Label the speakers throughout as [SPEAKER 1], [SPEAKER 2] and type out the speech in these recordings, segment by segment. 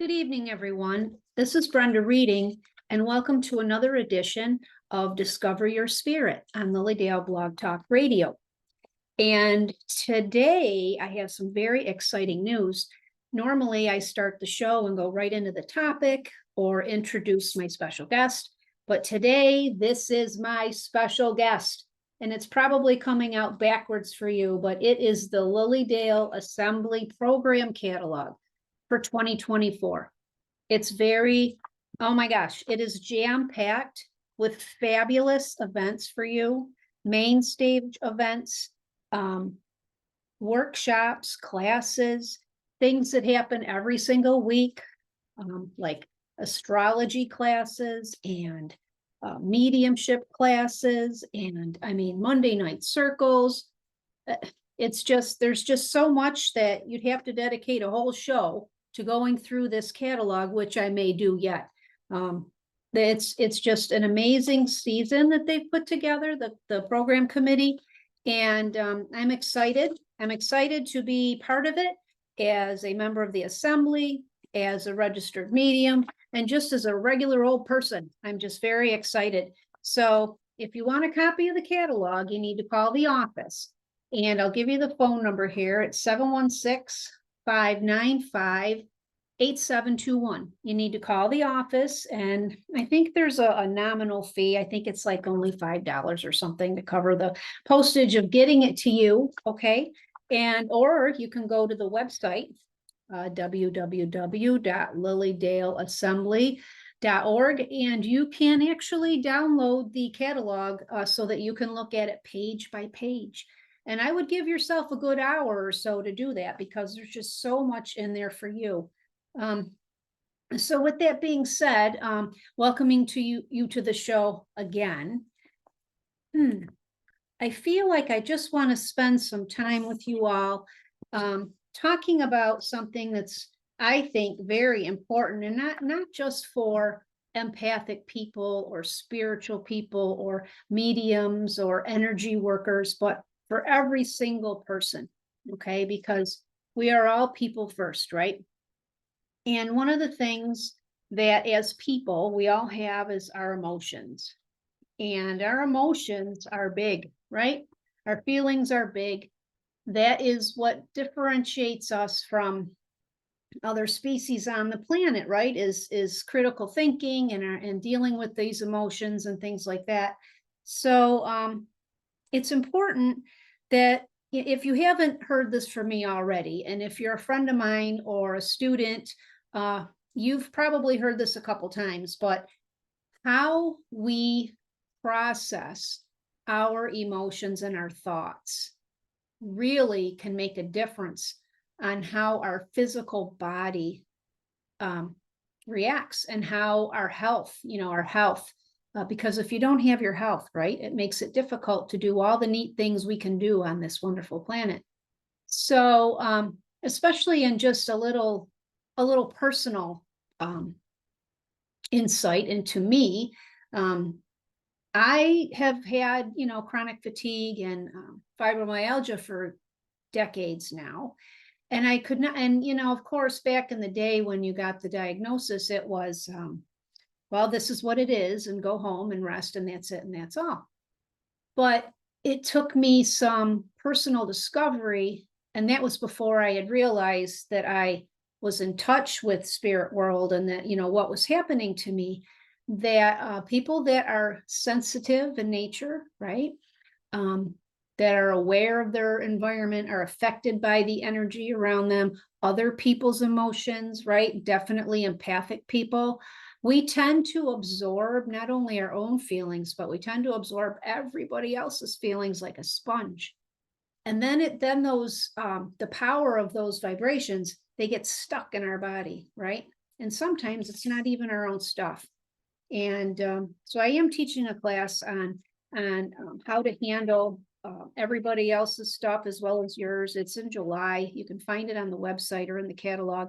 [SPEAKER 1] Good evening, everyone. This is Brenda reading, and welcome to another edition of Discover Your Spirit on Lilydale Blog Talk Radio. And today I have some very exciting news. Normally, I start the show and go right into the topic or introduce my special guest. But today, this is my special guest. And it's probably coming out backwards for you, but it is the Lilydale Assembly Program Catalog for 2024. It's oh my gosh, it is jam-packed with fabulous events for you, main stage events, workshops, classes, things that happen every single week, like astrology classes and mediumship classes, and Monday night circles. It's just, there's just so much that you'd have to dedicate a whole show to going through this catalog, which I may do yet. It's just an amazing season that they've put together, the program committee, and I'm excited. I'm excited to be part of it as a member of the assembly, as a registered medium, and just as a regular old person. I'm just very excited. So if you want a copy of the catalog, you need to call the office. And I'll give you the phone number here. It's 716-595-8721. You need to call the office, and I think there's a nominal fee. I think it's like only $5 or something to cover the postage of getting it to you, okay? Or you can go to the website, www.lilydaleassembly.org, and you can actually download the catalog so that you can look at it page by page. And I would give yourself a good hour or so to do that, because there's just so much in there for you. So with that being said, welcoming to you to the show again. I feel like I just want to spend some time with you all talking about something that's, I think, very important, and not just for empathic people or spiritual people or mediums or energy workers, but for every single person, okay? Because we are all people first, right? And one of the things that as people, we all have is our emotions. And our emotions are big, right? Our feelings are big. That is what differentiates us from other species on the planet, right? Is critical thinking and dealing with these emotions and things like that. So it's important that if you haven't heard this from me already, and if you're a friend of mine or a student, you've probably heard this a couple times, but how we process our emotions and our thoughts really can make a difference on how our physical body reacts, and how our health, because if you don't have your health, right, it makes it difficult to do all the neat things we can do on this wonderful planet. So especially in just a little personal insight into me, I have had, chronic fatigue and fibromyalgia for decades now. And I could not, and, of course, back in the day when you got the diagnosis, it was, well, this is what it is, and go home and rest, and that's it, and that's all. But it took me some personal discovery, and that was before I had realized that I was in touch with spirit world, and that, what was happening to me, that people that are sensitive in nature, right, that are aware of their environment, are affected by the energy around them, other people's emotions, right? Definitely empathic people. We tend to absorb not only our own feelings, but we tend to absorb everybody else's feelings like a sponge. And then the power of those vibrations, they get stuck in our body, right? And sometimes it's not even our own stuff. And so I am teaching a class on how to handle everybody else's stuff as well as yours. It's in July. You can find it on the website or in the catalog.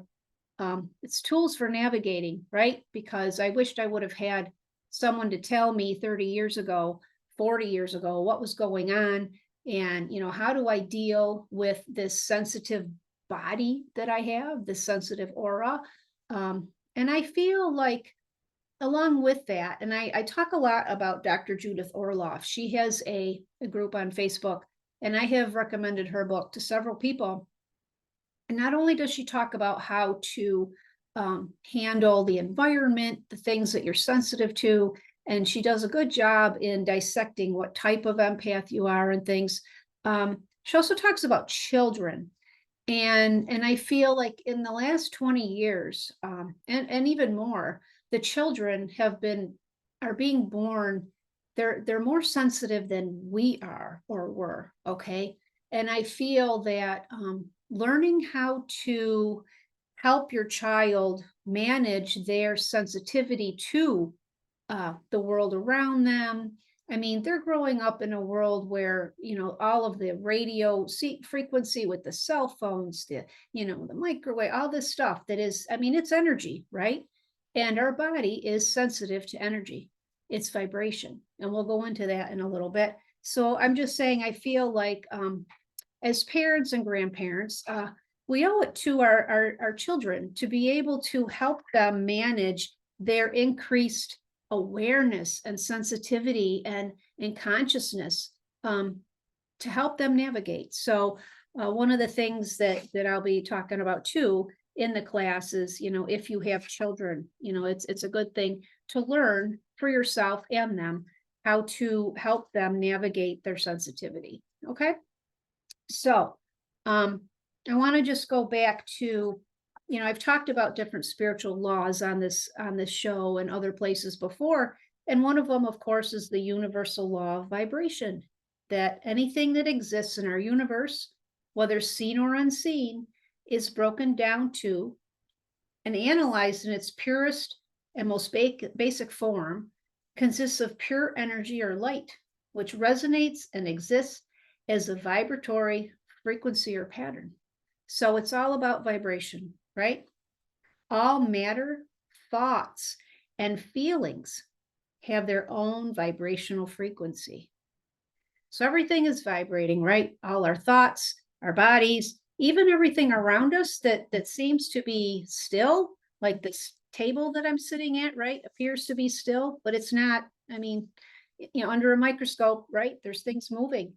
[SPEAKER 1] It's tools for navigating, right? Because I wished I would have had someone to tell me 30 years ago, 40 years ago, what was going on, and how do I deal with this sensitive body that I have, this sensitive aura, And I feel like along with that, and I talk a lot about Dr. Judith Orloff. She has a group on Facebook, and I have recommended her book to several people. And not only does she talk about how to handle the environment, the things that you're sensitive to, and she does a good job in dissecting what type of empath you are and things. She also talks about children. And I feel like in the last 20 years, and even more, the children are being born, they're more sensitive than we are or were, okay? And I feel that learning how to help your child manage their sensitivity to the world around them. I mean, they're growing up in a world where, all of the radio frequency with the cell phones, the microwave, all this stuff that is, I mean, it's energy, right? And our body is sensitive to energy. It's vibration. And we'll go into that in a little bit. So I'm just saying, I feel like as parents and grandparents, we owe it to our children to be able to help them manage their increased awareness and sensitivity and consciousness, to help them navigate. So one of the things that I'll be talking about too in the class is, if you have children, it's a good thing to learn for yourself and them how to help them navigate their sensitivity. Okay. So I want to just go back to, I've talked about different spiritual laws on this show and other places before. And one of them, of course, is the universal law of vibration, that anything that exists in our universe, whether seen or unseen, is broken down to and analyzed in its purest and most basic form, consists of pure energy or light, which resonates and exists as a vibratory frequency or pattern. So it's all about vibration, right? All matter, thoughts, and feelings have their own vibrational frequency. So everything is vibrating, right? All our thoughts, our bodies, even everything around us that seems to be still, like this table that I'm sitting at, right, appears to be still, but it's not. I mean, under a microscope, right, there's things moving.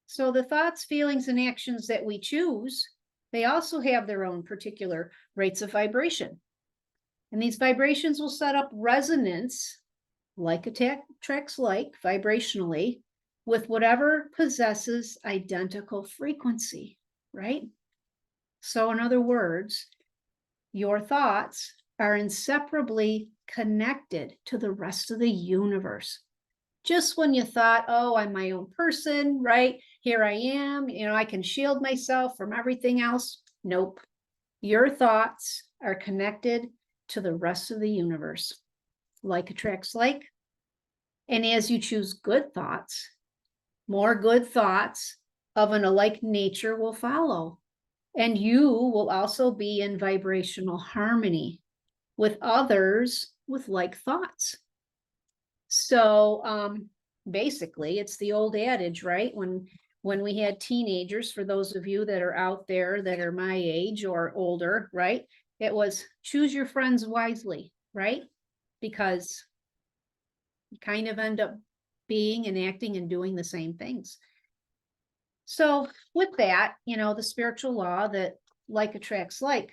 [SPEAKER 1] So the thoughts, feelings, and actions that we choose, they also have their own particular rates of vibration. And these vibrations will set up resonance, like attracts like, vibrationally, with whatever possesses identical frequency, right? So in other words, your thoughts are inseparably connected to the rest of the universe. Just when you thought, oh, I'm my own person, right? Here I am, I can shield myself from everything else. Nope. Your thoughts are connected to the rest of the universe. Like attracts like. And as you choose good thoughts, more good thoughts of an alike nature will follow. And you will also be in vibrational harmony with others with like thoughts. So basically, it's the old adage, right? When we had teenagers, for those of you that are out there that are my age or older, right? It was choose your friends wisely, right? Because you kind of end up being and acting and doing the same things. So with that, the spiritual law that like attracts like.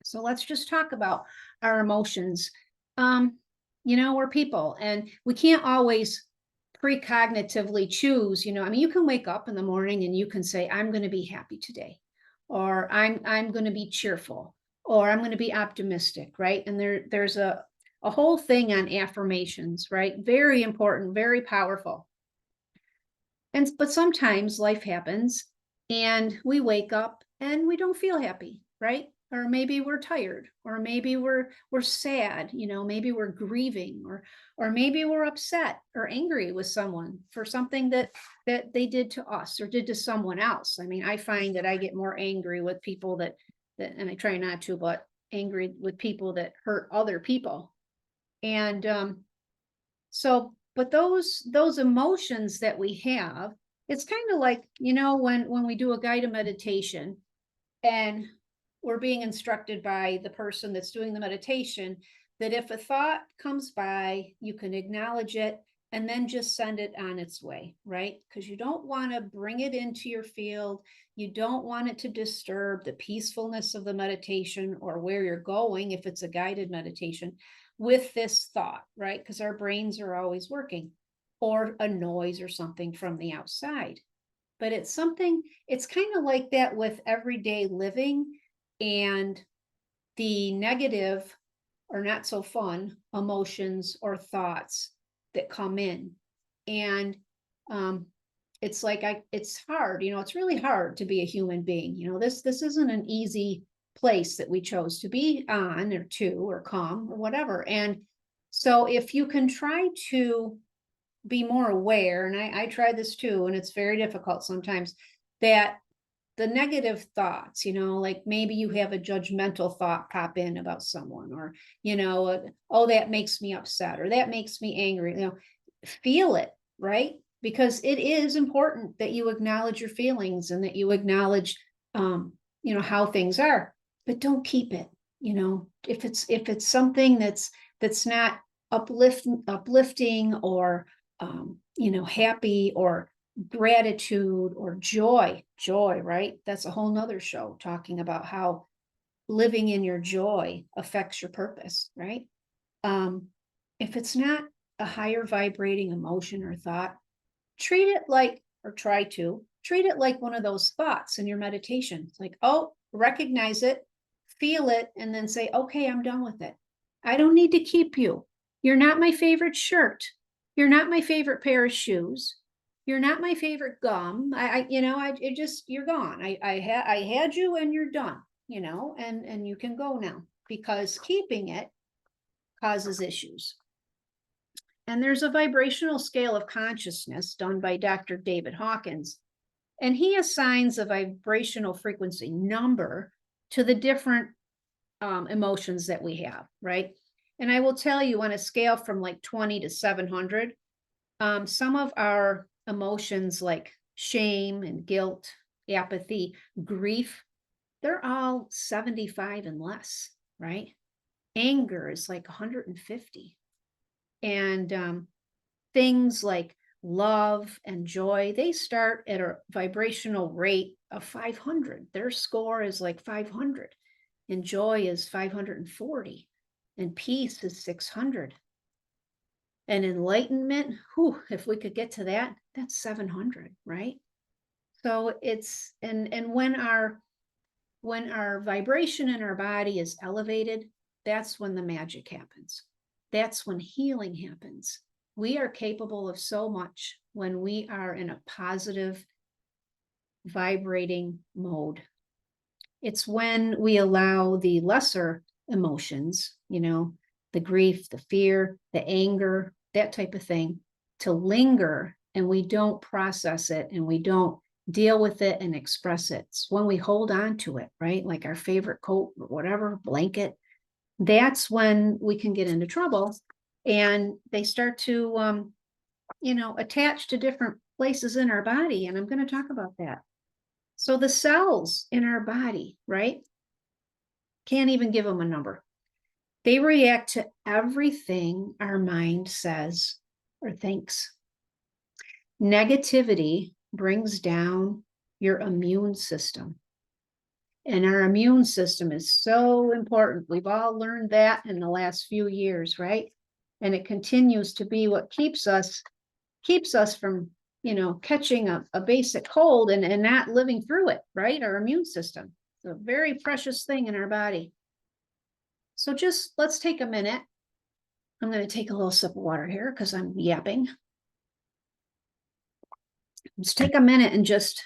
[SPEAKER 1] So let's just talk about our emotions. We're people, and we can't always precognitively choose, you can wake up in the morning and you can say, I'm going to be happy today, or I'm going to be cheerful, or I'm going to be optimistic, right? And there's a whole thing on affirmations, right? Very important, very powerful. But sometimes life happens and we wake up and we don't feel happy, right? Or maybe we're tired, or maybe we're sad, maybe we're grieving, or maybe we're upset or angry with someone for something that they did to us or did to someone else. I mean, I find that I get more angry with people that and I try not to, but angry with people that hurt other people. And but those emotions that we have, it's kind of like, when we do a guided meditation and we're being instructed by the person that's doing the meditation that if a thought comes by, you can acknowledge it and then just send it on its way, right? Because you don't want to bring it into your field. You don't want it to disturb the peacefulness of the meditation or where you're going if it's a guided meditation with this thought, right? Because our brains are always working, or a noise or something from the outside. But it's something, it's kind of like that with everyday living and the negative or not so fun emotions or thoughts that come in. And it's like it's hard, it's really hard to be a human being. This isn't an easy place that we chose to be on or to or come or whatever. And so if you can try to be more aware, and I try this too, and it's very difficult sometimes, that the negative thoughts, like maybe you have a judgmental thought pop in about someone, or, oh, that makes me upset, or that makes me angry, feel it, right? Because it is important that you acknowledge your feelings and that you acknowledge, how things are, but don't keep it, if it's something that's not uplifting or, happy or gratitude or joy, right? That's a whole nother show talking about how living in your joy affects your purpose, right? If it's not a higher vibrating emotion or thought, treat it like, or try to treat it like one of those thoughts in your meditation. It's like, oh, recognize it, feel it, and then say, okay, I'm done with it. I don't need to keep you. You're not my favorite shirt. You're not my favorite pair of shoes. You're not my favorite gum. You're gone. I had you and you're done, and you can go now, because keeping it causes issues. And there's a vibrational scale of consciousness done by Dr. David Hawkins, and he assigns a vibrational frequency number to the different emotions that we have, right? And I will tell you, on a scale from like 20 to 700, some of our emotions like shame and guilt, apathy, grief, they're all 75 and less, right? Anger is like 150. And things like love and joy, they start at a vibrational rate of 500. Their score is like 500. And joy is 540. And peace is 600. And enlightenment, if we could get to that, that's 700, right? So it's, and when our vibration in our body is elevated, that's when the magic happens. That's when healing happens. We are capable of so much when we are in a positive vibrating mode. It's when we allow the lesser emotions, the grief, the fear, the anger, that type of thing, to linger, and we don't process it and we don't deal with it and express it. It's when we hold on to it, right? Like our favorite coat or whatever, blanket. That's when we can get into trouble, and they start to, attach to different places in our body. And I'm going to talk about that. So the cells in our body, right? Can't even give them a number. They react to everything our mind says or thinks. Negativity brings down your immune system. And our immune system is so important. We've all learned that in the last few years, right? And it continues to be what keeps us from, catching a basic cold and not living through it, right? Our immune system. It's a very precious thing in our body. So just let's take a minute. I'm going to take a little sip of water here because I'm yapping. Let's take a minute and just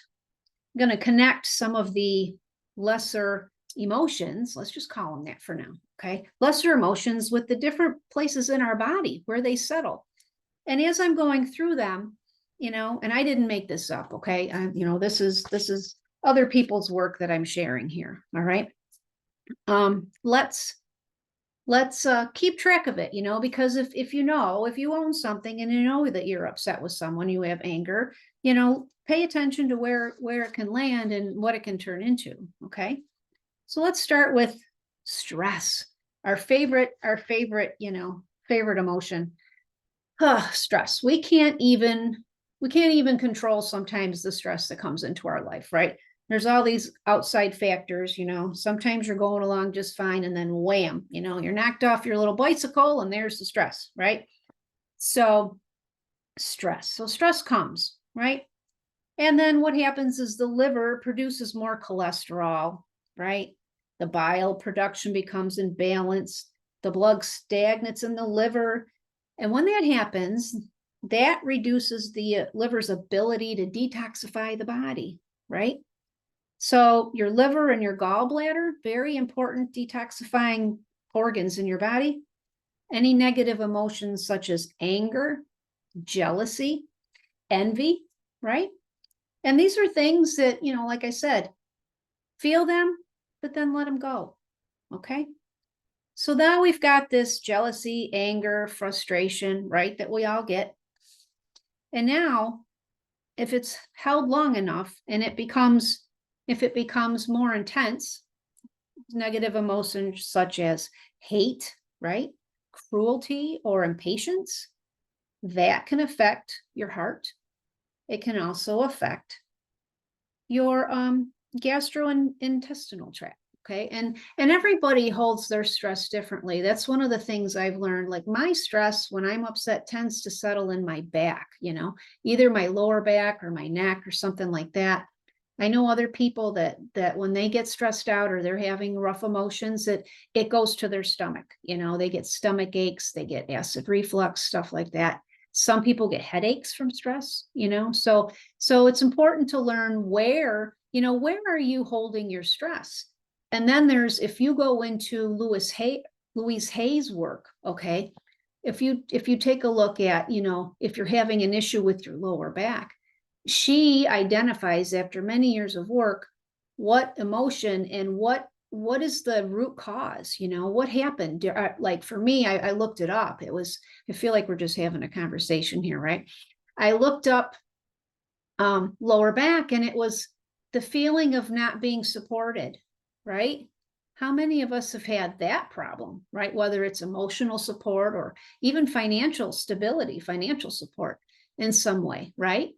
[SPEAKER 1] going to connect some of the lesser emotions. Let's just call them that for now. Okay. Lesser emotions with the different places in our body where they settle. And as I'm going through them, and I didn't make this up. Okay. This is other people's work that I'm sharing here. All right. Let's keep track of it, because if you own something and you know that you're upset with someone, you have anger, pay attention to where it can land and what it can turn into. Okay. So let's start with stress, our favorite, favorite emotion. Stress. We can't even control sometimes the stress that comes into our life, right? There's all these outside factors, sometimes you're going along just fine and then wham, you're knocked off your little bicycle and there's the stress, right? So stress comes, right? And then what happens is the liver produces more cholesterol, right? The bile production becomes imbalanced. The blood stagnates in the liver. And when that happens, that reduces the liver's ability to detoxify the body, right? So your liver and your gallbladder, very important detoxifying organs in your body. Any negative emotions such as anger, jealousy, envy, right? And these are things that, like I said, feel them, but then let them go. Okay. So now we've got this jealousy, anger, frustration, right? That we all get. And now, if it's held long enough and if it becomes more intense, negative emotions such as hate, right? Cruelty or impatience, that can affect your heart. It can also affect your gastrointestinal tract. Okay. And everybody holds their stress differently. That's one of the things I've learned. Like my stress when I'm upset tends to settle in my back, either my lower back or my neck or something like that. I know other people that when they get stressed out or they're having rough emotions, that it goes to their stomach. They get stomach aches, they get acid reflux, stuff like that. Some people get headaches from stress, so it's important to learn where are you holding your stress? And then if you go into Louise Hay's work, okay, if you take a look at, if you're having an issue with your lower back, she identifies after many years of work what emotion and what is the root cause, what happened. Like for me, I looked it up. I feel like we're just having a conversation here, right? I looked up lower back, and it was the feeling of not being supported, right? How many of us have had that problem, right? Whether it's emotional support or even financial stability, financial support in some way, right?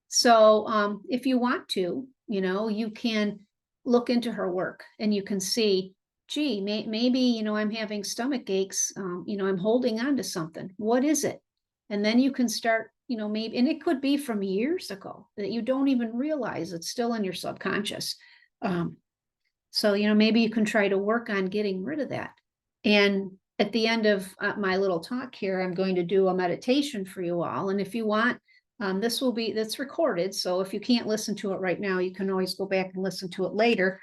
[SPEAKER 1] So if you want to, you can look into her work and you can see, gee, maybe, I'm having stomach aches, I'm holding on to something. What is it? And then you can start, maybe, and it could be from years ago that you don't even realize it's still in your subconscious. So, maybe you can try to work on getting rid of that. And at the end of my little talk here, I'm going to do a meditation for you all. And if you want, that's recorded. So if you can't listen to it right now, you can always go back and listen to it later.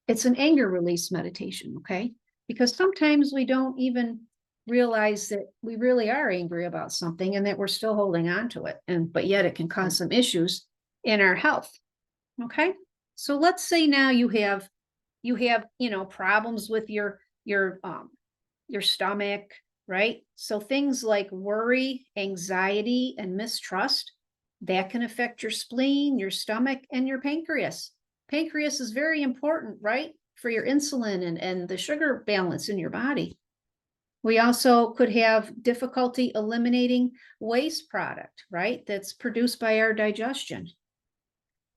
[SPEAKER 1] It's an anger release meditation, okay? Because sometimes we don't even realize that we really are angry about something and that we're still holding on to it. But yet it can cause some issues in our health. Okay. So let's say now you have, problems with your stomach, right? So things like worry, anxiety, and mistrust, that can affect your spleen, your stomach, and your pancreas. Pancreas is very important, right? For your insulin and the sugar balance in your body. We also could have difficulty eliminating waste product, right? That's produced by our digestion.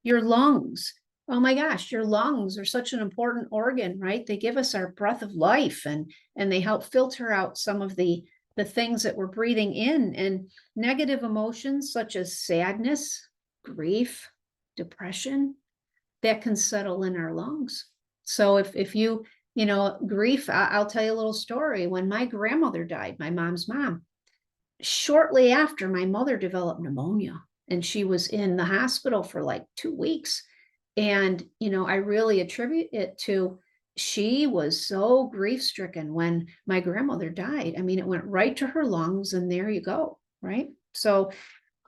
[SPEAKER 1] Your lungs. Oh my gosh, your lungs are such an important organ, right? They give us our breath of life and they help filter out some of the things that we're breathing in. And negative emotions such as sadness, grief, depression, that can settle in our lungs. So if you, grief, I'll tell you a little story. When my grandmother died, my mom's mom, shortly after, my mother developed pneumonia and she was in the hospital for like 2 weeks. And, I really attribute it to, she was so grief stricken when my grandmother died. I mean, it went right to her lungs and there you go. Right. So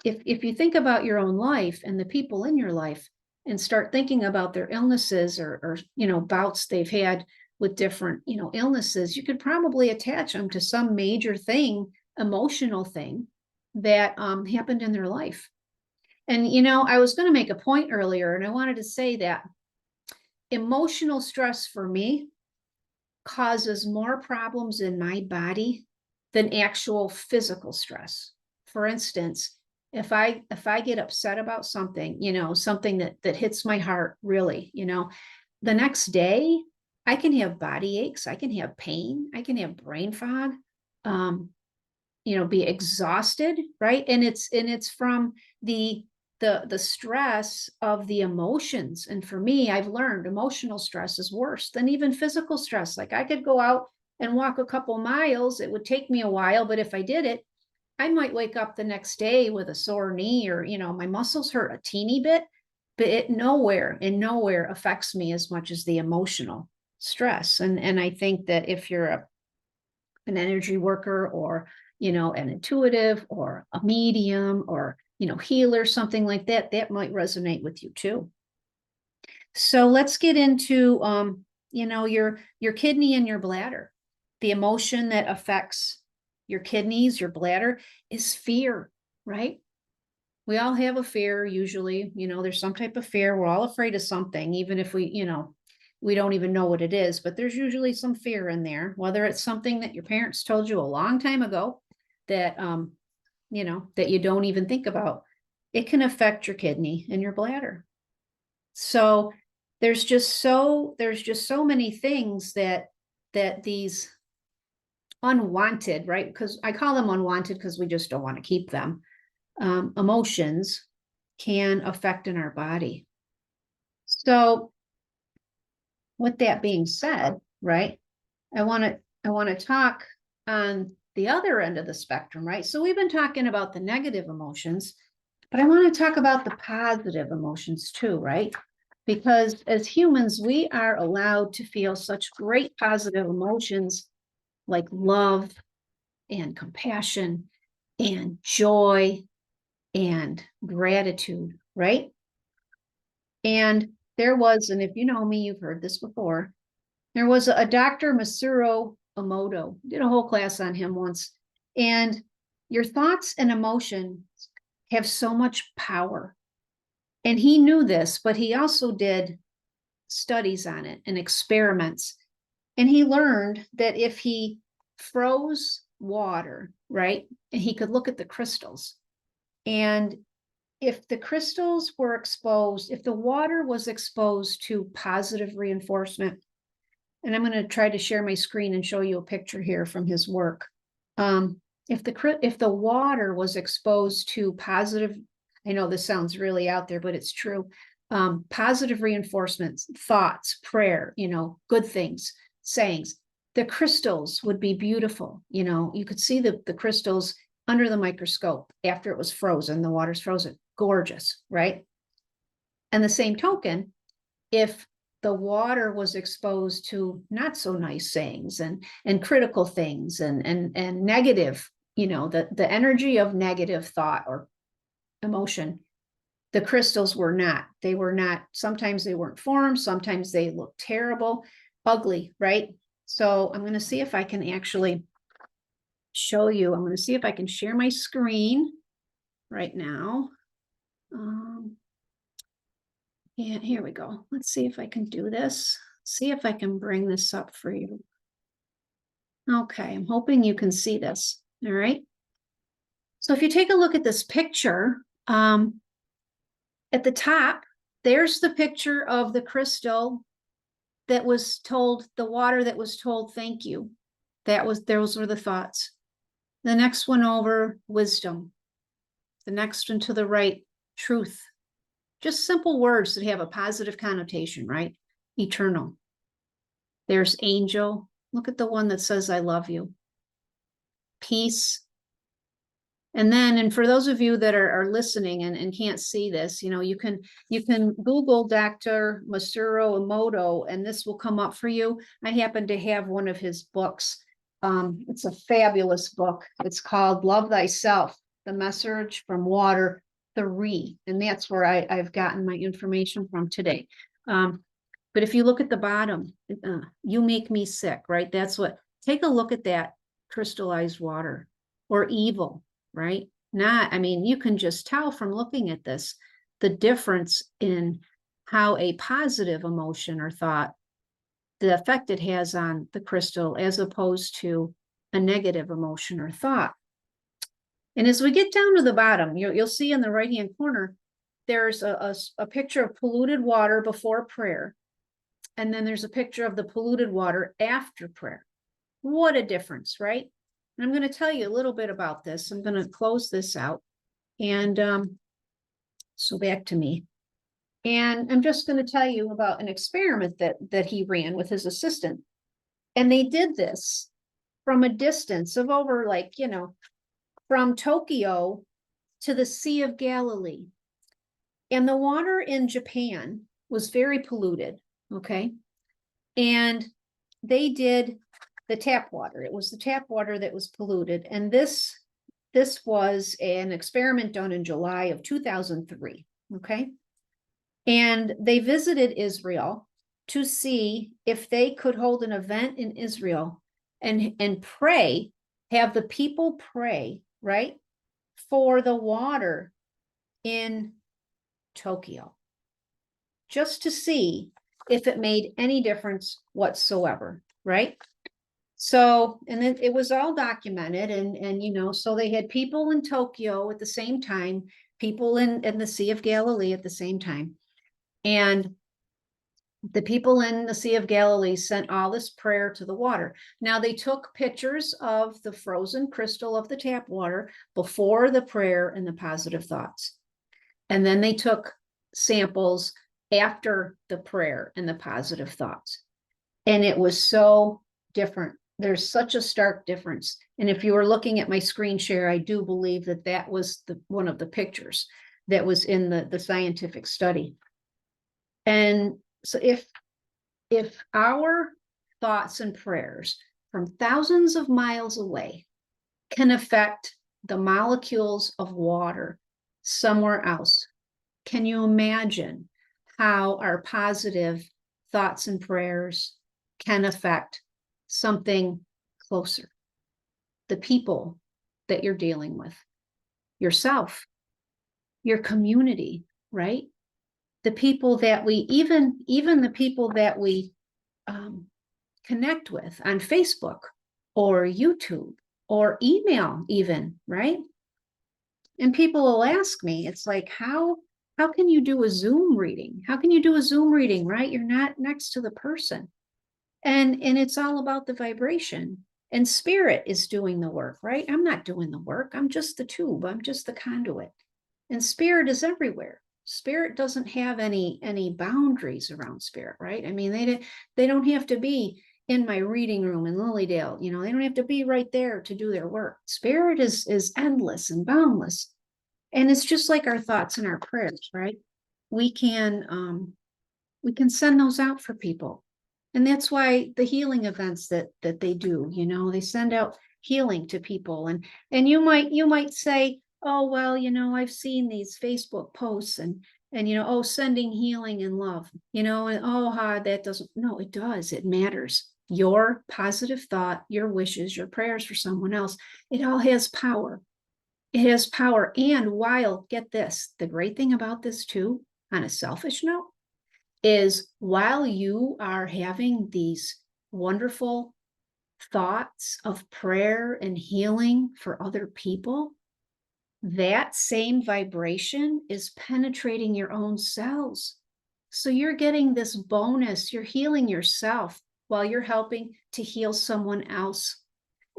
[SPEAKER 1] if you think about your own life and the people in your life and start thinking about their illnesses or bouts they've had with different, illnesses, you could probably attach them to some major thing, emotional thing that happened in their life. And, I was going to make a point earlier, and I wanted to say that emotional stress for me causes more problems in my body than actual physical stress. For instance, if I get upset about something, you know, something that hits my heart really, you know, the next day I can have body aches, I can have pain, I can have brain fog, you know, be exhausted, right? And it's from the stress of the emotions. And for me, I've learned emotional stress is worse than even physical stress. Like I could go out and walk a couple miles. It would take me a while, but if I did it, I might wake up the next day with a sore knee, or, you know, my muscles hurt a teeny bit, but it nowhere affects me as much as the emotional stress. And I think that if you're an energy worker, or, you know, an intuitive or a medium, or, you know, healer, something like that, that might resonate with you too. So let's get into, you know, your kidney and your bladder. The emotion that affects your kidneys, your bladder, is fear, right? We all have a fear usually, you know, there's some type of fear. We're all afraid of something, even if we, you know, we don't even know what it is, but there's usually some fear in there, whether it's something that your parents told you a long time ago that, you know, that you don't even think about. It can affect your kidney and your bladder. So there's just so many things that these unwanted, right? Because I call them unwanted because we just don't want to keep them. Emotions can affect in our body. So with that being said, right, I want to talk on the other end of the spectrum, right? So we've been talking about the negative emotions, but I want to talk about the positive emotions too, right? Because as humans, we are allowed to feel such great positive emotions like love and compassion and joy and gratitude, right? And there was, and if you know me, you've heard this before, there was a Dr. Masaru Emoto, did a whole class on him once. And your thoughts and emotions have so much power. And he knew this, but he also did studies on it and experiments. And he learned that if he froze water, right, and he could look at the crystals, and if the crystals were exposed, if the water was exposed to positive reinforcement, and I'm going to try to share my screen and show you a picture here from his work. If the water was exposed to positive, I know this sounds really out there, but it's true. Positive reinforcements, thoughts, prayer, you know, good things, sayings, the crystals would be beautiful. You know, you could see the crystals under the microscope after it was frozen, the water's frozen, gorgeous, right? And the same token, if the water was exposed to not so nice sayings and critical things and negative, you know, the energy of negative thought or emotion, the crystals were not, sometimes they weren't formed, sometimes they looked terrible, ugly, right? So I'm going to see if I can actually show you. I'm going to see if I can share my screen right now. And here we go. Let's see if I can do this. See if I can bring this up for you. Okay, I'm hoping you can see this. All right. So if you take a look at this picture, at the top, there's the picture of the crystal that was told, the water that was told, thank you. Those were the thoughts. The next one over, wisdom. The next one to the right, truth. Just simple words that have a positive connotation, right? Eternal. There's angel. Look at the one that says, I love you. Peace. And then, and for those of you that are listening and can't see this, you know, you can Google Dr. Masaru Emoto, and this will come up for you. I happen to have one of his books. It's a fabulous book. It's called Love Thyself, The Message from Water 3. And that's where I've gotten my information from today. But if you look at the bottom, you make me sick, right? That's what, take a look at that crystallized water, or evil, right? Not, I mean, you can just tell from looking at this, the difference in how a positive emotion or thought, the effect it has on the crystal as opposed to a negative emotion or thought. And as we get down to the bottom, you'll see in the right-hand corner, there's a picture of polluted water before prayer. And then there's a picture of the polluted water after prayer. What a difference, right? And I'm going to tell you a little bit about this. I'm going to close this out. And so back to me. And I'm just going to tell you about an experiment that he ran with his assistant. And they did this from a distance of over, like, from Tokyo to the Sea of Galilee. And the water in Japan was very polluted, okay? And they did the tap water. It was the tap water that was polluted. And this was an experiment done in July of 2003, okay? And they visited Israel to see if they could hold an event in Israel and pray, have the people pray, right, for the water in Tokyo, just to see if it made any difference whatsoever, right? So, and then it was all documented, and so they had people in Tokyo at the same time, people in the Sea of Galilee at the same time. And the people in the Sea of Galilee sent all this prayer to the water. Now, they took pictures of the frozen crystal of the tap water before the prayer and the positive thoughts. And then they took samples after the prayer and the positive thoughts. And it was so different. There's such a stark difference. And if you were looking at my screen share, I do believe that was one of the pictures that was in the scientific study. And so if our thoughts and prayers from thousands of miles away can affect the molecules of water somewhere else, can you imagine how our positive thoughts and prayers can affect something closer? The people that you're dealing with, yourself, your community, right? The people that we, even the people that we connect with on Facebook or YouTube or email even, right? And people will ask me, it's like, how can you do a Zoom reading? How can you do a Zoom reading, right? You're not next to the person. And it's all about the vibration. And spirit is doing the work, right? I'm not doing the work. I'm just the tube. I'm just the conduit. And spirit is everywhere. Spirit doesn't have any boundaries around spirit, right? I mean, they don't have to be in my reading room in Lilydale. They don't have to be right there to do their work. Spirit is endless and boundless. And it's just like our thoughts and our prayers, right? We can send those out for people. And that's why the healing events that they do, they send out healing to people. And you might say, oh, well, I've seen these Facebook posts and sending healing and love, and that doesn't, no, it does. It matters. Your positive thought, your wishes, your prayers for someone else, it all has power. It has power. And while, get this, the great thing about this too, on a selfish note, is while you are having these wonderful thoughts of prayer and healing for other people, that same vibration is penetrating your own cells. So you're getting this bonus. You're healing yourself while you're helping to heal someone else.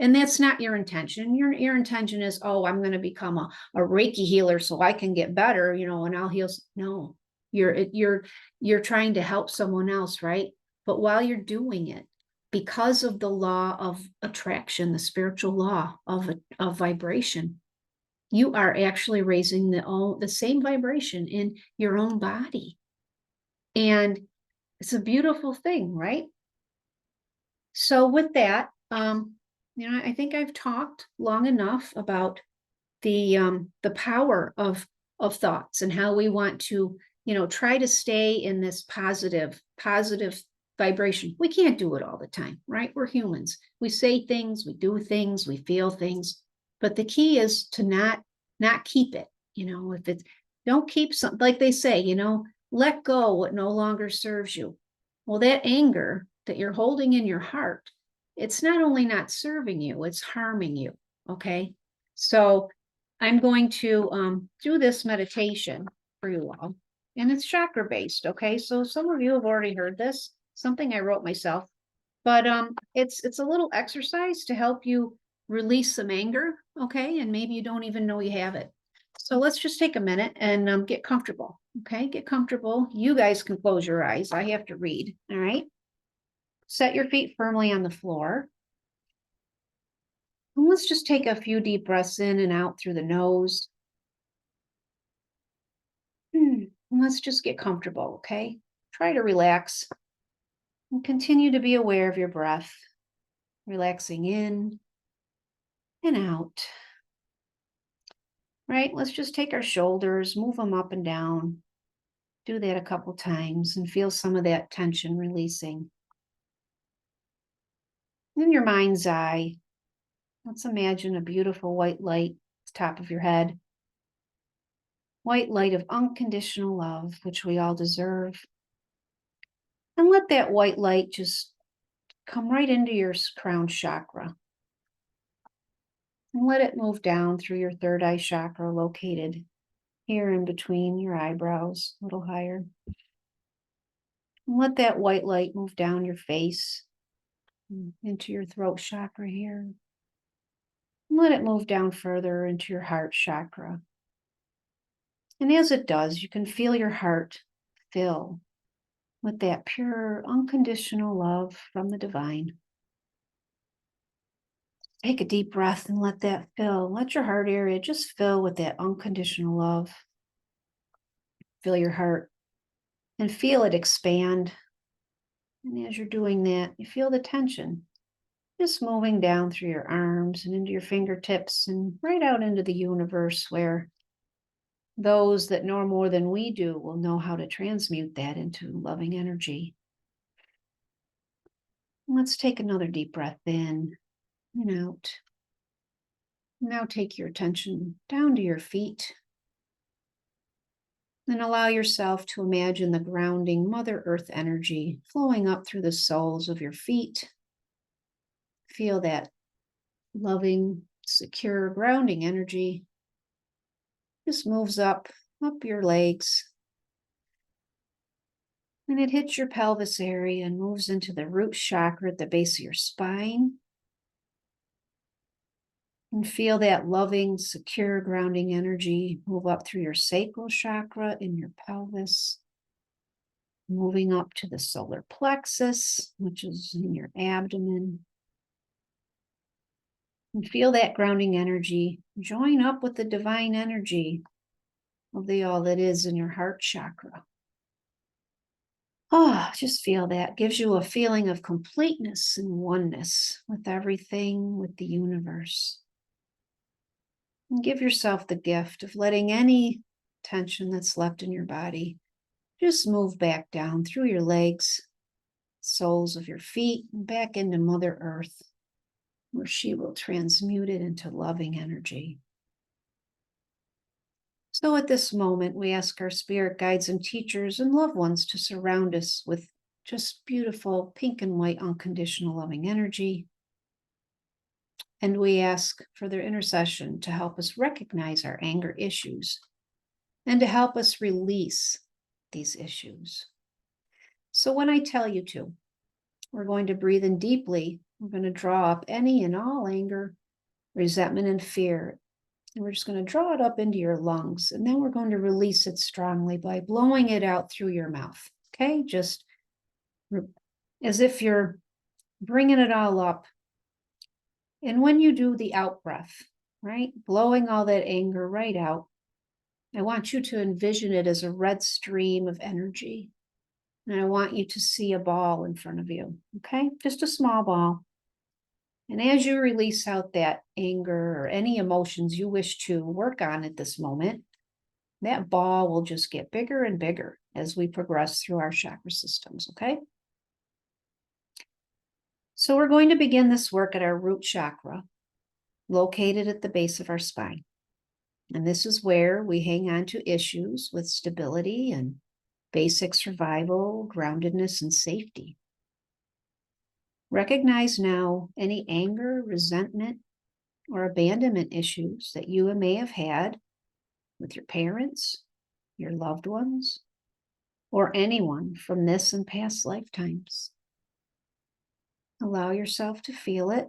[SPEAKER 1] And that's not your intention. Your intention is, oh, I'm going to become a Reiki healer so I can get better, and I'll heal. No, you're trying to help someone else, right? But while you're doing it, because of the law of attraction, the spiritual law of vibration, you are actually raising the same vibration in your own body. And it's a beautiful thing, right? So with that, I think I've talked long enough about the power of thoughts and how we want to, try to stay in this positive vibration. We can't do it all the time, right? We're humans. We say things, we do things, we feel things. But the key is to not keep it, if it's, don't keep something, like they say, Let go what no longer serves you. Well, that anger that you're holding in your heart, it's not only not serving you, it's harming you. Okay. So I'm going to do this meditation for you all. And it's chakra based. Okay. So some of you have already heard this, something I wrote myself. But it's a little exercise to help you release some anger. Okay. And maybe you don't even know you have it. So let's just take a minute and get comfortable. Okay, get comfortable. You guys can close your eyes. I have to read. All right. Set your feet firmly on the floor. And let's just take a few deep breaths in and out through the nose. And let's just get comfortable. Okay. Try to relax and continue to be aware of your breath, relaxing in and out. Right. Let's just take our shoulders, move them up and down. Do that a couple times and feel some of that tension releasing. In your mind's eye, let's imagine a beautiful white light at the top of your head. White light of unconditional love, which we all deserve. And let that white light just come right into your crown chakra. And let it move down through your third eye chakra, located here in between your eyebrows, a little higher. And let that white light move down your face, into your throat chakra here. And let it move down further into your heart chakra. And as it does, you can feel your heart fill with that pure, unconditional love from the divine. Take a deep breath and let that fill. Let your heart area just fill with that unconditional love. Fill your heart and feel it expand. And as you're doing that, you feel the tension just moving down through your arms and into your fingertips and right out into the universe, where those that know more than we do will know how to transmute that into loving energy. Let's take another deep breath in and out. Now take your attention down to your feet. Then allow yourself to imagine the grounding Mother Earth energy flowing up through the soles of your feet. Feel that loving, secure, grounding energy just moves up your legs. And it hits your pelvis area and moves into the root chakra at the base of your spine. And feel that loving, secure, grounding energy move up through your sacral chakra in your pelvis, moving up to the solar plexus, which is in your abdomen. And feel that grounding energy join up with the divine energy of the all that is in your heart chakra. Oh, just feel that. Gives you a feeling of completeness and oneness with everything, with the universe. And give yourself the gift of letting any tension that's left in your body just move back down through your legs, soles of your feet, and back into Mother Earth, where she will transmute it into loving energy. So at this moment, we ask our spirit guides and teachers and loved ones to surround us with just beautiful pink and white unconditional loving energy. And we ask for their intercession to help us recognize our anger issues and to help us release these issues. So when I tell you to, we're going to breathe in deeply. We're going to draw up any and all anger, resentment, and fear. And we're just going to draw it up into your lungs. And then we're going to release it strongly by blowing it out through your mouth. Okay? Just as if you're bringing it all up. And when you do the out breath, right, blowing all that anger right out, I want you to envision it as a red stream of energy. And I want you to see a ball in front of you, okay? Just a small ball. And as you release out that anger or any emotions you wish to work on at this moment, that ball will just get bigger and bigger as we progress through our chakra systems, okay? So we're going to begin this work at our root chakra, located at the base of our spine. And this is where we hang on to issues with stability and basic survival, groundedness, and safety. Recognize now any anger, resentment, or abandonment issues that you may have had with your parents, your loved ones, or anyone from this and past lifetimes. Allow yourself to feel it.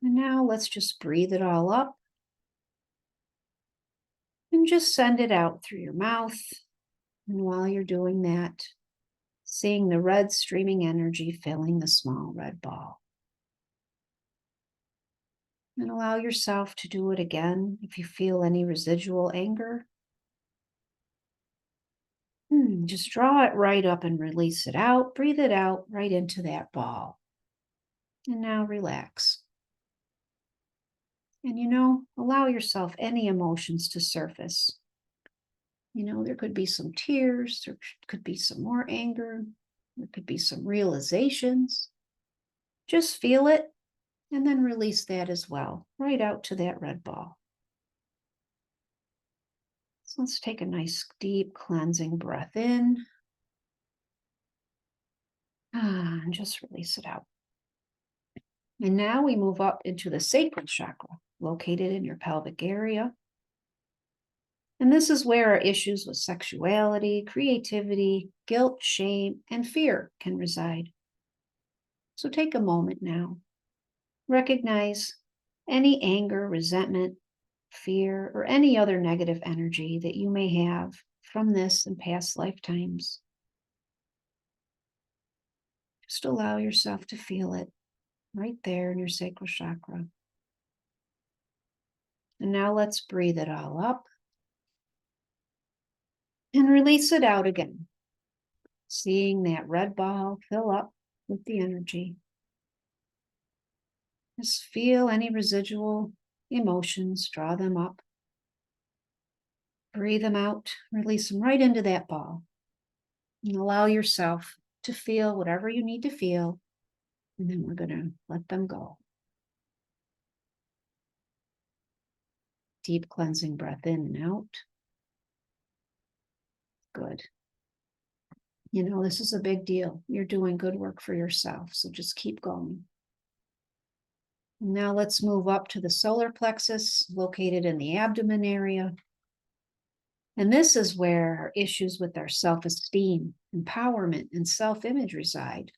[SPEAKER 1] And now let's just breathe it all up and just send it out through your mouth. And while you're doing that, seeing the red streaming energy filling the small red ball. And allow yourself to do it again if you feel any residual anger. Just draw it right up and release it out. Breathe it out right into that ball. And now relax. And allow yourself any emotions to surface. There could be some tears, there could be some more anger, there could be some realizations. Just feel it and then release that as well, right out to that red ball. So let's take a nice deep cleansing breath in. And just release it out. And now we move up into the sacral chakra, located in your pelvic area. And this is where our issues with sexuality, creativity, guilt, shame, and fear can reside. So take a moment now. Recognize any anger, resentment, fear, or any other negative energy that you may have from this and past lifetimes. Just allow yourself to feel it right there in your sacral chakra. And now let's breathe it all up and release it out again. Seeing that red ball fill up with the energy. Just feel any residual emotions, draw them up. Breathe them out, release them right into that ball. And allow yourself to feel whatever you need to feel. And then we're going to let them go. Deep cleansing breath in and out. Good. This is a big deal. You're doing good work for yourself, so just keep going. Now let's move up to the solar plexus, located in the abdomen area. And this is where our issues with our self-esteem, empowerment, and self-image reside.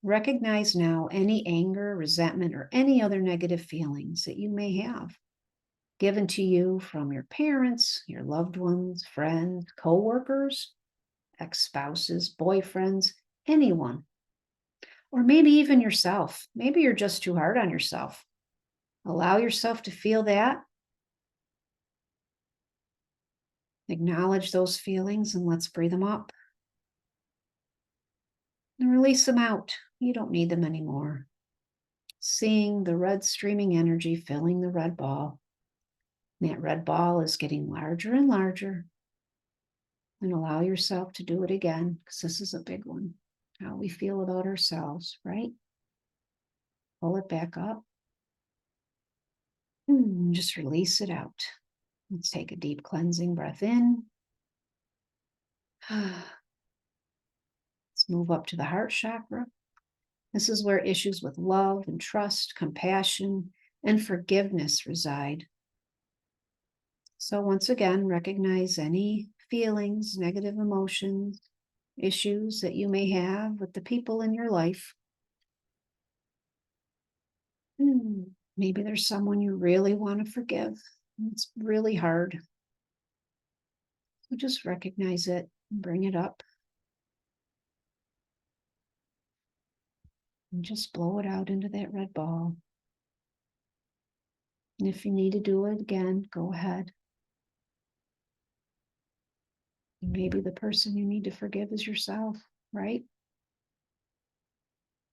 [SPEAKER 1] Recognize now any anger, resentment, or any other negative feelings that you may have given to you from your parents, your loved ones, friends, co-workers, ex-spouses, boyfriends, anyone. Or maybe even yourself. Maybe you're just too hard on yourself. Allow yourself to feel that. Acknowledge those feelings and let's breathe them up. And release them out. You don't need them anymore. Seeing the red streaming energy filling the red ball. That red ball is getting larger and larger. And allow yourself to do it again, because this is a big one. How we feel about ourselves, right? Pull it back up. And just release it out. Let's take a deep cleansing breath in. Let's move up to the heart chakra. This is where issues with love and trust, compassion, and forgiveness reside. So once again, recognize any feelings, negative emotions, issues that you may have with the people in your life. Maybe there's someone you really want to forgive. It's really hard. So just recognize it and bring it up. And just blow it out into that red ball. And if you need to do it again, go ahead. Maybe the person you need to forgive is yourself, right?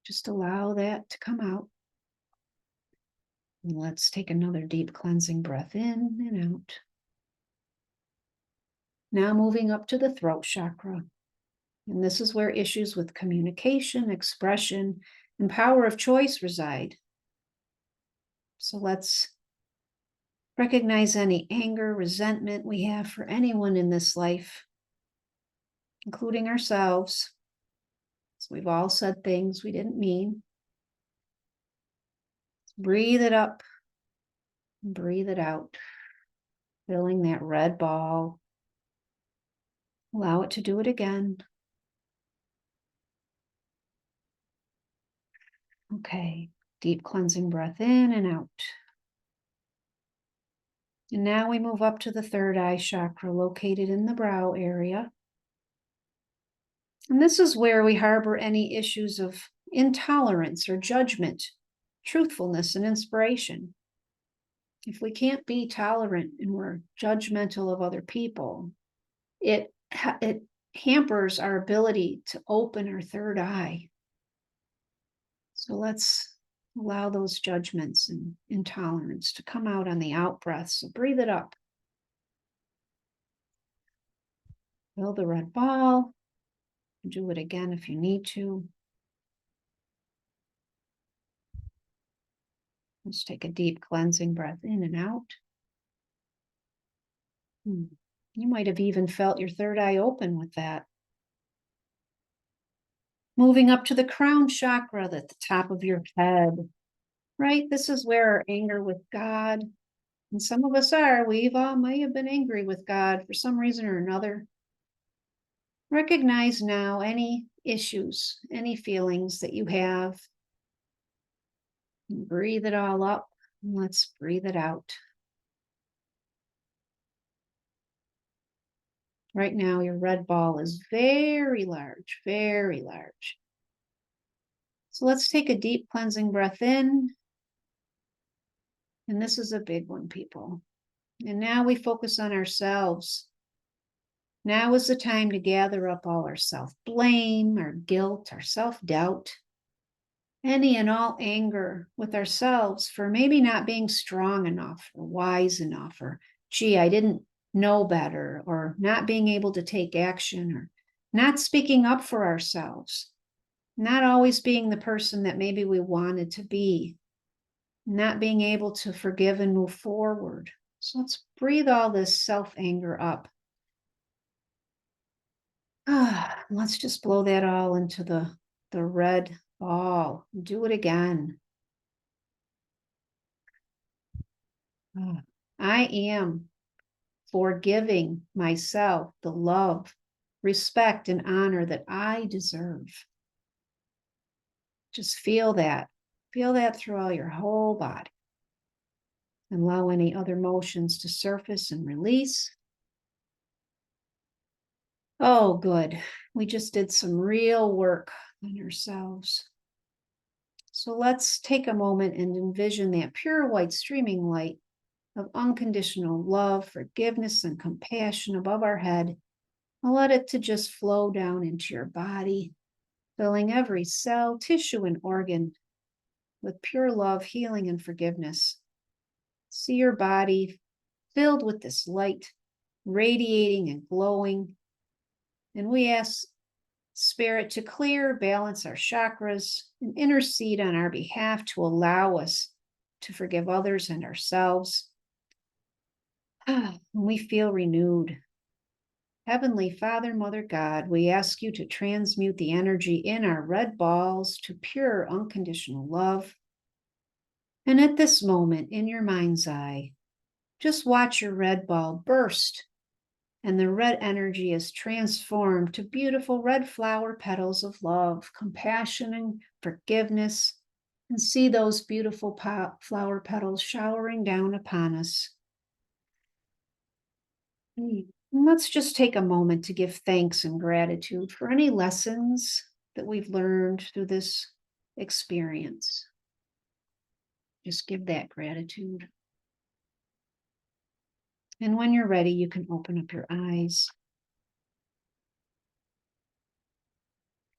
[SPEAKER 1] Just allow that to come out. And let's take another deep cleansing breath in and out. Now moving up to the throat chakra. And this is where issues with communication, expression, and power of choice reside. So let's Recognize any anger, resentment we have for anyone in this life, including ourselves. So we've all said things we didn't mean. Breathe it up, breathe it out, filling that red ball. Allow it to do it again. Okay, deep cleansing breath in and out. And now we move up to the third eye chakra located in the brow area. And this is where we harbor any issues of intolerance or judgment, truthfulness and inspiration. If we can't be tolerant and we're judgmental of other people, it hampers our ability to open our third eye. So let's allow those judgments and intolerance to come out on the out breath. So breathe it up. Fill the red ball. Do it again if you need to. Let's take a deep cleansing breath in and out. You might have even felt your third eye open with that. Moving up to the crown chakra at the top of your head, right? This is where our anger with God, and some of us are, we've all may have been angry with God for some reason or another. Recognize now any issues, any feelings that you have. Breathe it all up, and let's breathe it out. Right now, your red ball is very large, very large. So let's take a deep cleansing breath in. And this is a big one, people. And now we focus on ourselves. Now is the time to gather up all our self-blame, our guilt, our self-doubt, any and all anger with ourselves for maybe not being strong enough or wise enough, or gee, I didn't know better, or not being able to take action, or not speaking up for ourselves, not always being the person that maybe we wanted to be, not being able to forgive and move forward. So let's breathe all this self-anger up. Let's just blow that all into the red ball. Do it again. I am forgiving myself the love, respect, and honor that I deserve. Just feel that. Feel that through all your whole body. And allow any other emotions to surface and release. Oh, good. We just did some real work on ourselves. So let's take a moment and envision that pure white streaming light of unconditional love, forgiveness, and compassion above our head. And let it to just flow down into your body, filling every cell, tissue, and organ with pure love, healing, and forgiveness. See your body filled with this light, radiating and glowing. And we ask Spirit to clear, balance our chakras, and intercede on our behalf to allow us to forgive others and ourselves. We feel renewed. Heavenly Father, Mother God, we ask you to transmute the energy in our red balls to pure, unconditional love. And at this moment, in your mind's eye, just watch your red ball burst, and the red energy is transformed to beautiful red flower petals of love, compassion, and forgiveness. And see those beautiful flower petals showering down upon us. And let's just take a moment to give thanks and gratitude for any lessons that we've learned through this experience. Just give that gratitude. And when you're ready, you can open up your eyes.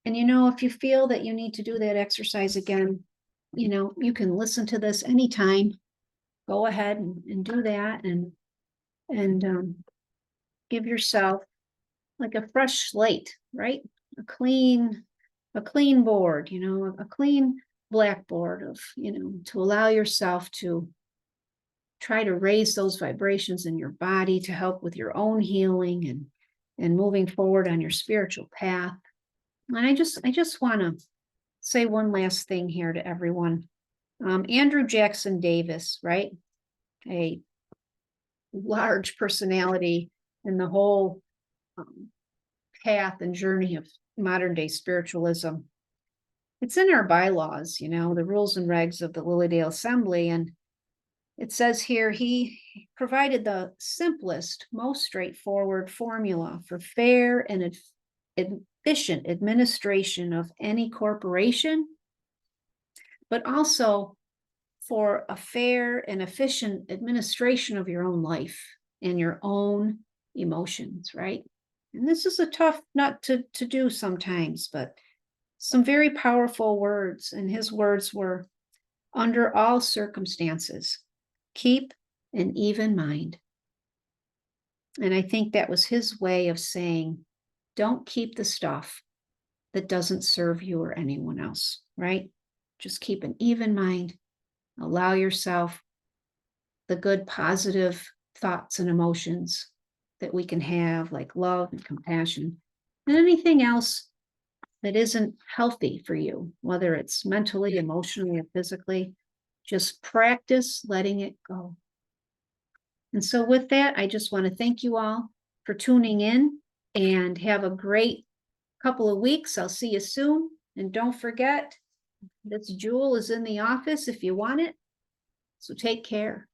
[SPEAKER 1] And if you feel that you need to do that exercise again, you can listen to this anytime. Go ahead and do that and give yourself like a fresh slate, right? A clean board, a clean blackboard of, to allow yourself to try to raise those vibrations in your body to help with your own healing and moving forward on your spiritual path. And I just want to say one last thing here to everyone. Andrew Jackson Davis, right? A large personality in the whole path and journey of modern day spiritualism. It's in our bylaws, the rules and regs of the Lilydale Assembly. And it says here, he provided the simplest, most straightforward formula for fair and efficient administration of any corporation, but also for a fair and efficient administration of your own life and your own emotions, right? And this is a tough nut to do sometimes, but some very powerful words. And his words were, under all circumstances, keep an even mind. And I think that was his way of saying, don't keep the stuff that doesn't serve you or anyone else, right? Just keep an even mind. Allow yourself the good, positive thoughts and emotions that we can have, like love and compassion, and anything else that isn't healthy for you, whether it's mentally, emotionally, or physically. Just practice letting it go. And so with that, I just want to thank you all for tuning in, and have a great couple of weeks. I'll see you soon. And don't forget, this jewel is in the office if you want it. So take care.